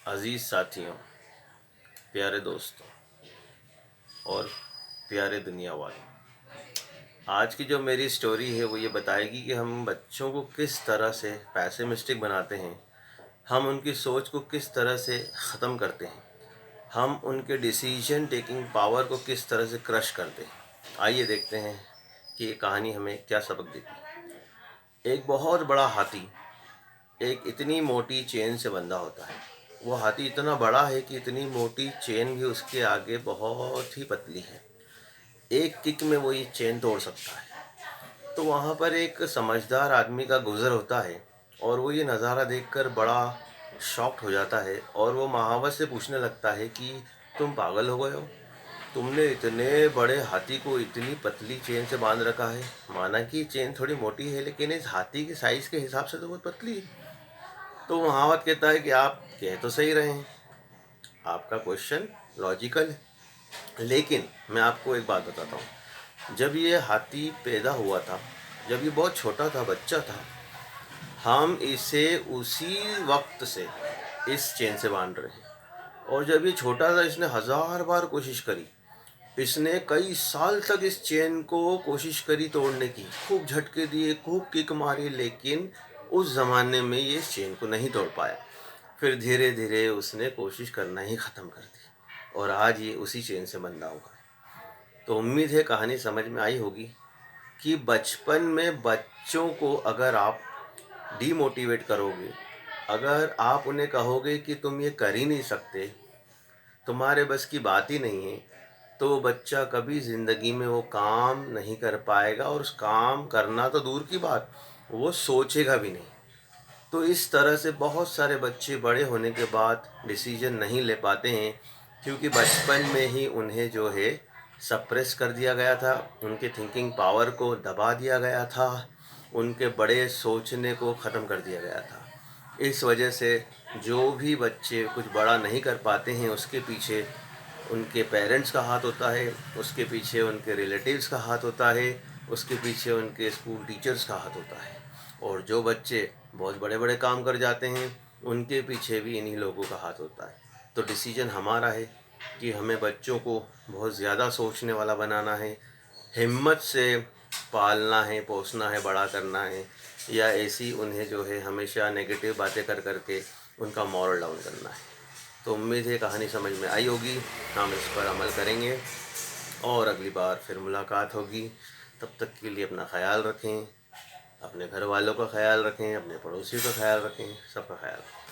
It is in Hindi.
अजीज़ साथियों, प्यारे दोस्तों और प्यारे दुनिया वालों, आज की जो मेरी स्टोरी है वो ये बताएगी कि हम बच्चों को किस तरह से पैसिमिस्टिक बनाते हैं, हम उनकी सोच को किस तरह से ख़त्म करते हैं, हम उनके डिसीजन टेकिंग पावर को किस तरह से क्रश करते हैं। आइए देखते हैं कि ये कहानी हमें क्या सबक देती है। एक बहुत बड़ा हाथी एक इतनी मोटी चेन से बंधा होता है। वो हाथी इतना बड़ा है कि इतनी मोटी चेन भी उसके आगे बहुत ही पतली है। एक किक में वो ये चेन तोड़ सकता है। तो वहाँ पर एक समझदार आदमी का गुज़र होता है और वो ये नज़ारा देखकर बड़ा शॉक्ड हो जाता है और वो महावत से पूछने लगता है कि तुम पागल हो गए हो? तुमने इतने बड़े हाथी को इतनी पतली चेन से बांध रखा है। माना कि चेन थोड़ी मोटी है, लेकिन इस हाथी के साइज़ के हिसाब से तो बहुत पतली है। तो महावत कहता है कि आप कह तो सही रहे हैं, आपका क्वेश्चन लॉजिकल है, लेकिन मैं आपको एक बात बताता हूँ। जब ये हाथी पैदा हुआ था, जब ये बहुत छोटा था, बच्चा था, हम इसे उसी वक्त से इस चेन से बांध रहे हैं। और जब ये छोटा था, इसने 1000 बार कोशिश करी। इसने कई साल तक इस चेन को कोशिश करी तोड़ने की, खूब झटके दिए, खूब किक मारी, लेकिन उस ज़माने में ये इस चेन को नहीं तोड़ पाया। फिर धीरे धीरे उसने कोशिश करना ही ख़त्म कर दी और आज ये उसी चेन से बंधा हुआ है। तो उम्मीद है कहानी समझ में आई होगी कि बचपन में बच्चों को अगर आप डीमोटिवेट करोगे, अगर आप उन्हें कहोगे कि तुम ये कर ही नहीं सकते, तुम्हारे बस की बात ही नहीं है, तो वो बच्चा कभी ज़िंदगी में वो काम नहीं कर पाएगा और उस काम करना तो दूर की बात, वो सोचेगा भी नहीं। तो इस तरह से बहुत सारे बच्चे बड़े होने के बाद डिसीजन नहीं ले पाते हैं, क्योंकि बचपन में ही उन्हें जो है सप्रेस कर दिया गया था, उनके थिंकिंग पावर को दबा दिया गया था, उनके बड़े सोचने को ख़त्म कर दिया गया था। इस वजह से जो भी बच्चे कुछ बड़ा नहीं कर पाते हैं, उसके पीछे उनके पेरेंट्स का हाथ होता है, उसके पीछे उनके रिलेटिव्स का हाथ होता है, उसके पीछे उनके स्कूल टीचर्स का हाथ होता है। और जो बच्चे बहुत बड़े बड़े काम कर जाते हैं, उनके पीछे भी इन्हीं लोगों का हाथ होता है। तो डिसीजन हमारा है कि हमें बच्चों को बहुत ज़्यादा सोचने वाला बनाना है, हिम्मत से पालना है, पोसना है, बड़ा करना है, या ऐसी उन्हें जो है हमेशा नेगेटिव बातें कर करके उनका मॉरल डाउन करना है। तो उम्मीद है कहानी समझ में आई होगी, हम इस पर अमल करेंगे और अगली बार फिर मुलाकात होगी। तब तक के लिए अपना ख्याल रखें, अपने घर वालों का ख्याल रखें, अपने पड़ोसियों का ख्याल रखें, सबका ख्याल रखें।